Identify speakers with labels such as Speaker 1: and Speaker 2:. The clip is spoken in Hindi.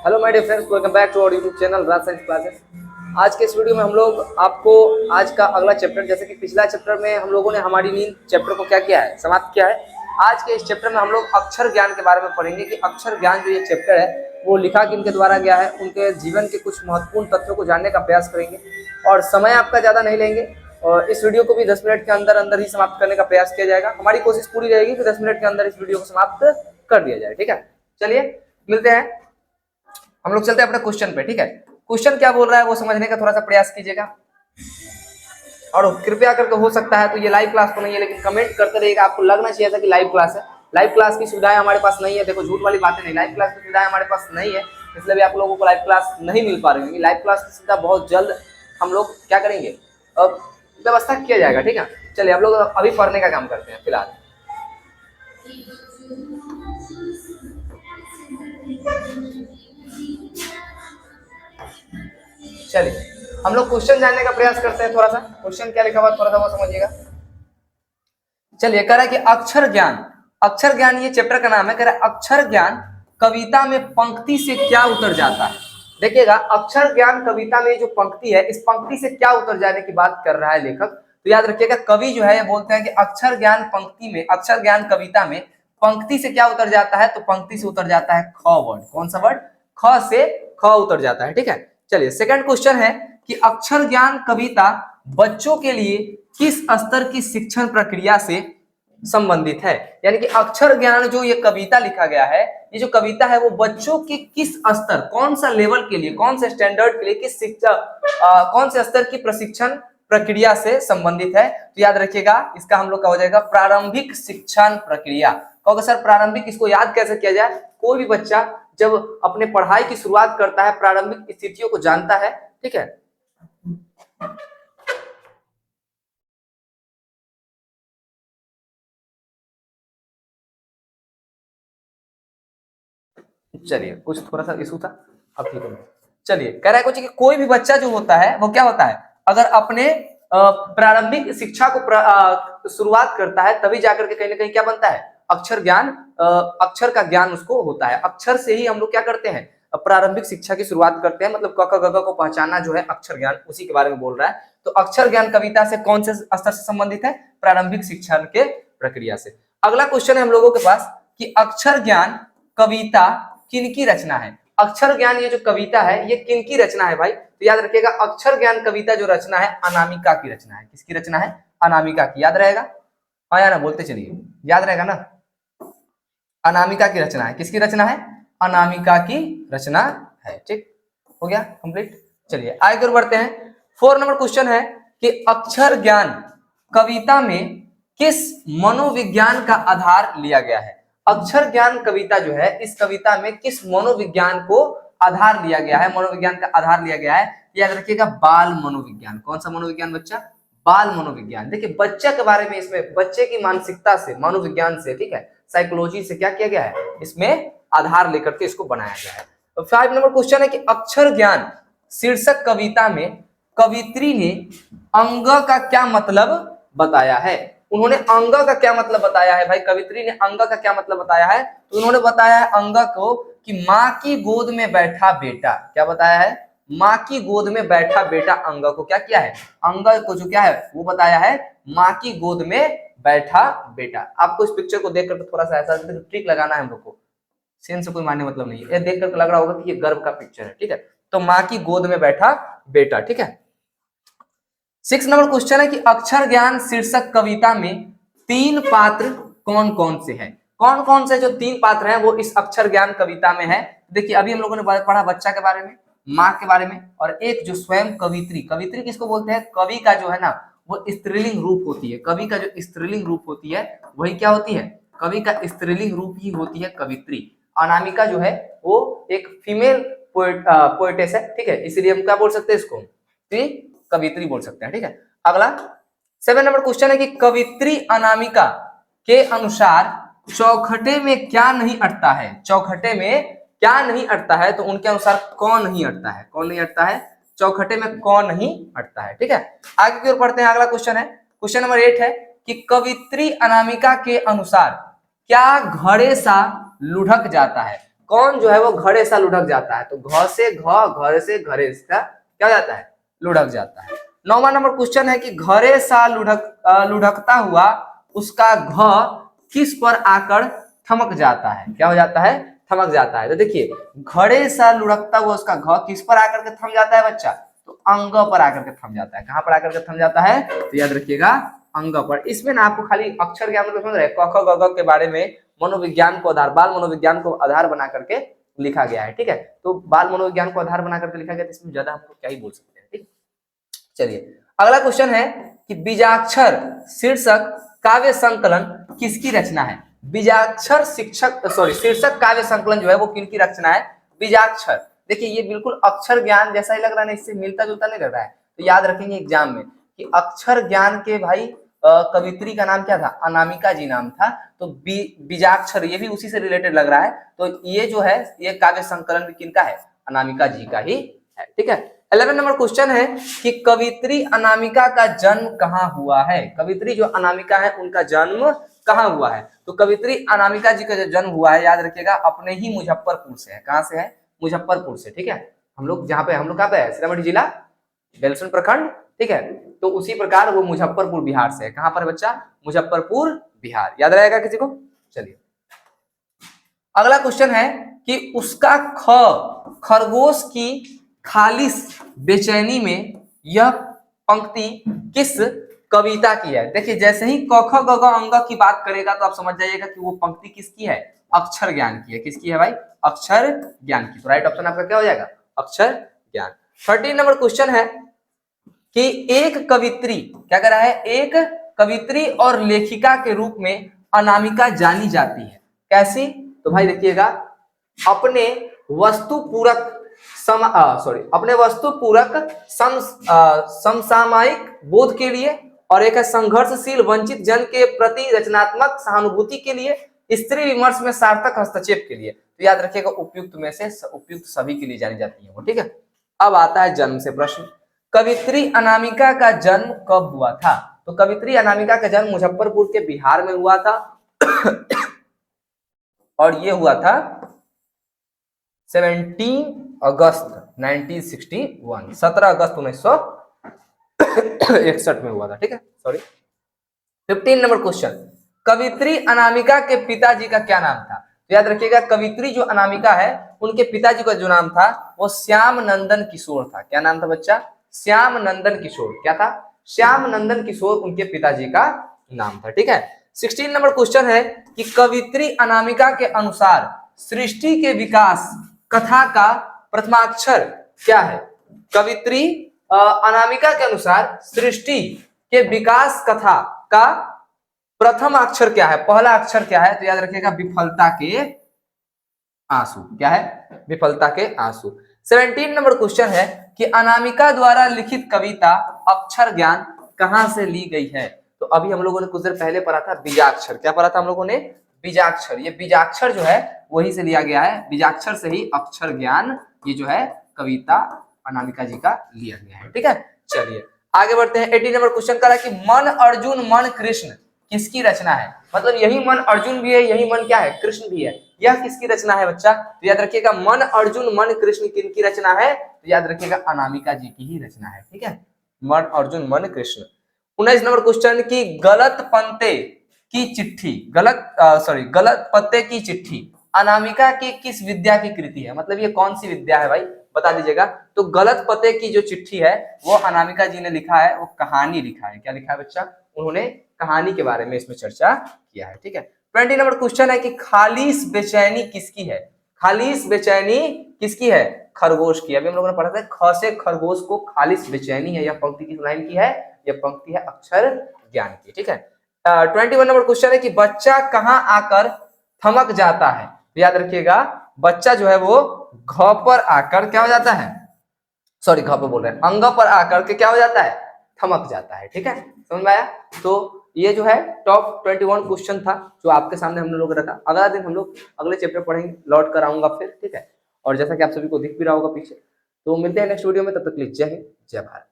Speaker 1: Hello my dear friends, welcome back to our YouTube channel Raj science classes. आज के इस वीडियो में हम लोग आपको आज का अगला चैप्टर, जैसे कि पिछला चैप्टर में हम लोगों ने हमारी नींद चैप्टर को क्या किया है, समाप्त किया है। आज के इस चैप्टर में हम लोग अक्षर ज्ञान के बारे में पढ़ेंगे कि अक्षर ज्ञान जो ये चैप्टर है वो लिखा किनके द्वारा गया है, उनके जीवन के कुछ महत्वपूर्ण तथ्यों को जानने का प्रयास करेंगे। और समय आपका ज़्यादा नहीं लेंगे और इस वीडियो को भी 10 मिनट के अंदर अंदर ही समाप्त करने का प्रयास किया जाएगा। हमारी कोशिश पूरी रहेगी कि 10 मिनट के अंदर इस वीडियो को समाप्त कर दिया जाए। ठीक है, चलिए मिलते हैं। हम लोग चलते हैं अपने क्वेश्चन पे। ठीक है, क्वेश्चन क्या बोल रहा है वो समझने का थोड़ा सा प्रयास कीजिएगा और कृपया करके हो सकता है तो ये लाइव क्लास तो नहीं है, लेकिन कमेंट करते रहिएगा। आपको लगना चाहिए था कि लाइव क्लास है। लाइव क्लास की सुविधाएं हमारे पास नहीं है। देखो, झूठ वाली बातें नहीं, लाइव क्लास की सुविधाएं हमारे पास नहीं है, इसलिए भी आप लोगों को लाइव क्लास नहीं मिल पा रही है। लाइव क्लास की सुविधा बहुत जल्द हम लोग क्या करेंगे, अब व्यवस्था किया जाएगा। ठीक है, चलिए हम लोग अभी पढ़ने का काम करते हैं फिलहाल। चलिए हम लोग क्वेश्चन जानने का प्रयास करते हैं। थोड़ा सा क्वेश्चन क्या लिखा हुआ थोड़ा सा वो समझिएगा। चलिए, कह रहा है कि अक्षर ज्ञान, अक्षर ज्ञान ये चैप्टर का नाम है। कह रहा है अक्षर ज्ञान कविता में पंक्ति से क्या उतर जाता है। देखिएगा, अक्षर ज्ञान कविता में जो पंक्ति है, इस पंक्ति से क्या उतर जाने की बात कर रहा है लेखक। तो याद रखिएगा, कवि जो है ये बोलते हैं कि अक्षर ज्ञान पंक्ति में, अक्षर ज्ञान कविता में पंक्ति से क्या उतर जाता है, तो पंक्ति से उतर जाता है ख वर्ड। कौन सा वर्ड? ख से ख उतर जाता है। ठीक है, चलिए सेकंड क्वेश्चन है कि अक्षर ज्ञान कविता बच्चों के लिए किस स्तर की शिक्षण प्रक्रिया से संबंधित है। यानी कि अक्षर ज्ञान जो ये कविता लिखा गया है, ये जो कविता है वो बच्चों के किस स्तर, कौन सा लेवल के लिए, कौन से स्टैंडर्ड के लिए, किस शिक्षा कौन से स्तर की प्रशिक्षण प्रक्रिया से संबंधित है। तो याद रखिएगा, इसका हम लोग का हो जाएगा प्रारंभिक शिक्षण प्रक्रिया। कहोगे सर प्रारंभिक इसको याद कैसे किया जाए? कोई भी बच्चा जब अपने पढ़ाई की शुरुआत करता है, प्रारंभिक स्थितियों को जानता है। ठीक है, चलिए कुछ थोड़ा सा इशू था, अब ठीक है। चलिए, कह रहा है कुछ कि कोई भी बच्चा जो होता है वो क्या होता है, अगर अपने प्रारंभिक शिक्षा को शुरुआत करता है तभी जाकर के कहीं ना कहीं क्या बनता है, अक्षर ज्ञान, अक्षर का ज्ञान उसको होता है। अक्षर से ही हम लोग क्या करते हैं, प्रारंभिक शिक्षा की शुरुआत करते हैं। मतलब क ख ग घ को पहचानना जो है अक्षर ज्ञान, उसी के बारे में बोल रहा है। तो अक्षर ज्ञान कविता से कौन से स्तर से संबंधित है? प्रारंभिक शिक्षण के प्रक्रिया से। अगला क्वेश्चन है हम लोगों के पास कि अक्षर ज्ञान कविता किनकी रचना है। अक्षर ज्ञान ये जो कविता है ये किनकी रचना है भाई? तो याद रखिएगा, अक्षर ज्ञान कविता जो रचना है अनामिका की रचना है। किसकी रचना है? अनामिका की। याद रहेगा? हाँ या ना, बोलते चलिए, याद रहेगा ना? अनामिका की रचना है। किसकी रचना है? अनामिका की रचना है। ठीक हो गया, कंप्लीट। चलिए आगे बढ़ते हैं। 4 नंबर क्वेश्चन है कि अक्षर ज्ञान कविता में किस मनोविज्ञान का आधार लिया गया है। अक्षर ज्ञान कविता जो है, इस कविता में किस मनोविज्ञान को आधार लिया गया है, मनोविज्ञान का आधार लिया गया है? याद रखिएगा, बाल मनोविज्ञान। कौन सा मनोविज्ञान बच्चा? बाल मनोविज्ञान। देखिए बच्चे के बारे में, इसमें बच्चे की मानसिकता से, मनोविज्ञान से, ठीक है, साइकोलॉजी से क्या किया गया है, इसमें आधार लेकर के इसको बनाया गया है। तो 5 नंबर क्वेश्चन है कि अक्षर ज्ञान शीर्षक कविता में कवित्री ने अंग का क्या मतलब बताया है। उन्होंने अंग का क्या मतलब बताया है भाई? कवित्री ने अंग का क्या मतलब बताया है? तो उन्होंने बताया है अंग को कि माँ की गोद में बैठा बेटा। क्या बताया है? माँ की गोद में बैठा बेटा। अंग को क्या किया है? अंग को जो क्या है वो बताया है, माँ की गोद में बैठा बेटा। आपको इस पिक्चर को देख कर थोड़ा सा ऐसा ट्रिक लगाना है हम लोग को, सीन से कोई मानने मतलब नहीं है। ये देख कर लग रहा होगा कि ये गर्भ का पिक्चर है। ठीक है, तो माँ की गोद में बैठा बेटा। ठीक है, 6 नंबर क्वेश्चन है कि अक्षर ज्ञान शीर्षक कविता में 3 पात्र कौन कौन से हैं। कौन कौन से जो 3 पात्र हैं वो इस अक्षर ज्ञान कविता में है। देखिए अभी हम लोगों ने पढ़ा बच्चा के बारे में, माँ के बारे में, और एक जो स्वयं कवित्री। कवित्री किसको बोलते हैं? कवि का जो है ना वो स्त्रीलिंग रूप होती है। कवि का जो स्त्रीलिंग रूप होती है वही क्या होती है? कवि का स्त्रीलिंग रूप ही होती है कवित्री। अनामिका जो है वो एक फीमेल पोएटेस है। ठीक है, इसीलिए हम क्या बोल सकते हैं इसको? कवित्री बोल सकते हैं। ठीक है, अगला 7 नंबर क्वेश्चन है कि कवित्री अनामिका के अनुसार चौखटे में क्या नहीं अटता है। चौखटे में क्या नहीं अटता है? तो उनके अनुसार कौन नहीं अटता है? कौन नहीं अटता है? चौखटे में कौन नहीं अटता है। ठीक है, आगे की ओर पढ़ते हैं। अगला क्वेश्चन है, क्वेश्चन नंबर 8 है कि कवित्री अनामिका के अनुसार क्या घड़े सा लुढ़क जाता है। कौन जो है वो घड़े सा लुढ़क जाता है, तो घ से घ, घर से घरे सा क्या हो जाता है, लुढ़क जाता है। 9वां नंबर क्वेश्चन है कि घरे सा लुढ़कता हुआ उसका घ किस पर आकर थमक जाता है, क्या हो जाता है, थमक जाता है। तो देखिए घड़े सा लुढ़कता हुआ उसका घ किस पर आकर के थम जाता है बच्चा, तो अंग पर आकर के थम जाता है। कहां पर आकर के थम जाता है, तो याद रखिएगा अंग पर। इसमें ना आपको खाली अक्षर ज्ञान मतलब समझ रहे क ख ग घ के बारे में मनोविज्ञान को आधार, बाल मनोविज्ञान को आधार बना करके लिखा गया है, ठीक है। तो बाल मनोविज्ञान को आधार बना करके लिखा गया, तो इसमें ज्यादा हम लोग क्या ही बोल सकते हैं, ठीक। चलिए अगला क्वेश्चन है कि बीजाक्षर शीर्षक काव्य संकलन किसकी रचना है। बीजाक्षर शीर्षक काव्य संकलन जो है वो किनकी रचना है, बीजाक्षर। देखिए ये बिल्कुल अक्षर ज्ञान जैसा ही लग रहा है ना, इससे मिलता जुलता नहीं लग रहा है, तो याद रखेंगे एग्जाम में कि अक्षर ज्ञान के भाई कवित्री का नाम क्या था, अनामिका जी नाम था। तो बीजाक्षर ये भी उसी से रिलेटेड लग रहा है, तो ये जो है ये काव्य संकलन भी किनका है, अनामिका जी का ही है, ठीक है। 11 नंबर क्वेश्चन है कि कवित्री अनामिका का जन्म कहाँ हुआ है। कवित्री जो अनामिका है उनका जन्म कहाँ हुआ है, तो कवित्री अनामिका जी का जो जन्म हुआ है याद रखिएगा अपने ही मुजफ्फरपुर से है। कहां से है, मुजफ्फरपुर से, ठीक है। हम लोग कहाँ पे है, सीतामढ़ी जिला बेलसुन प्रखंड, ठीक है। तो उसी प्रकार वो मुजफ्फरपुर बिहार से है। कहां पर बच्चा, मुजफ्फरपुर बिहार, याद रहेगा किसी को। चलिए अगला क्वेश्चन है कि उसका खरगोश की खालिश बेचैनी में यह पंक्ति किस कविता की है। देखिए जैसे ही क ख ग घ अंग की बात करेगा तो आप समझ जाइएगा कि वो पंक्ति किसकी है, अक्षर ज्ञान की है। किसकी है भाई, अक्षर ज्ञान की। तो राइट ऑप्शन आपका क्या हो जाएगा, अक्षर ज्ञान। 13 नंबर क्वेश्चन है कि एक कवित्री क्या कर रहा है, एक कवित्री और लेखिका के रूप में अनामिका जानी जाती है। कैसी, तो भाई देखिएगा अपने वस्तुपूरक समसामयिक बोध के लिए, और एक है संघर्षशील वंचित जन के प्रति रचनात्मक सहानुभूति के लिए, स्त्री विमर्श में सार्थक हस्तक्षेप के लिए। तो याद रखिएगा उपयुक्त में से उपयुक्त सभी के लिए जानी जाती है वो, ठीक है। अब आता है जन्म से प्रश्न, कवित्री अनामिका का जन्म कब हुआ था। तो कवित्री अनामिका का जन्म मुजफ्फरपुर के बिहार में हुआ था और ये हुआ था 17 अगस्त 1961, 17 अगस्त 1961 में हुआ था, ठीक है। सॉरी 15 नंबर क्वेश्चन, कवित्री अनामिका के पिताजी का क्या नाम था। तो याद रखिएगा कवित्री जो अनामिका है उनके पिताजी का जो नाम था वो श्याम नंदन किशोर था। क्या नाम था बच्चा, श्याम नंदन किशोर। क्या था, श्याम नंदन किशोर उनके पिताजी का नाम था, ठीक है। 16 नंबर क्वेश्चन है कि कवित्री अनामिका के अनुसार सृष्टि के विकास कथा का प्रथमाक्षर क्या है। कवित्री अनामिका के अनुसार सृष्टि के विकास कथा का प्रथम अक्षर क्या है, पहला अक्षर क्या है। तो याद रखिएगा विफलता के आंसू। क्या है, विफलता के आंसू। 17 नंबर क्वेश्चन है कि अनामिका द्वारा लिखित कविता अक्षर ज्ञान कहां से ली गई है। तो अभी हम लोगों ने कुछ देर पहले पढ़ा था बीजाक्षर। क्या पढ़ा था हम लोगों ने, बीजाक्षर। ये बीजाक्षर जो है वही से लिया गया है, बीजाक्षर से ही अक्षर ज्ञान ये जो है कविता अनामिका जी का लिया गया है, ठीक है। चलिए आगे बढ़ते हैं। 18 नंबर क्वेश्चन करा कि मन अर्जुन मन कृष्ण किसकी रचना है। मतलब यही मन अर्जुन भी है, यही मन क्या है, कृष्ण भी है। यह किसकी रचना है बच्चा, तो याद रखिएगा मन अर्जुन मन कृष्ण किनकी रचना है, तो याद रखिएगा अनामिका जी की ही रचना है, ठीक है। मन अर्जुन मन कृष्ण। 19 नंबर क्वेश्चन की गलत पत्ते की चिट्ठी अनामिका की किस विद्या की कृति है। मतलब ये कौन सी विद्या है भाई, बता दीजिएगा। तो गलत पते की जो चिट्ठी है वो अनामिका जी ने लिखा है, वो कहानी लिखा है। क्या लिखा है बच्चा, उन्होंने कहानी के बारे में इसमें चर्चा किया है, ठीक है। 20 नंबर क्वेश्चन है कि खालिश बेचैनी किसकी है। खालिश बेचैनी किसकी है, खरगोश की। अभी हम लोगों ने पढ़ा था ख से खरगोश को खालिश बेचैनी है। यह पंक्ति किस लाइन की है, यह पंक्ति है अक्षर ज्ञान की, ठीक है। 21 नंबर क्वेश्चन है कि बच्चा कहाँ आकर थमक जाता है। तो याद रखिएगा बच्चा जो है वो घ पर आकर क्या हो जाता है, सॉरी घ पर बोल रहे हैं, अंग पर आकर के क्या हो जाता है, थमक जाता है, ठीक है। समझ में आया। तो ये जो है टॉप 21 क्वेश्चन था जो आपके सामने हम लोग रखा। अगला दिन हम लोग अगले चैप्टर पढ़ेंगे, लौट कर आऊंगा फिर, ठीक है। और जैसा कि आप सभी को दिख भी रहा होगा पीछे। तो मिलते हैं नेक्स्ट वीडियो में, तब तक के लिए जय हिंद जय भारत।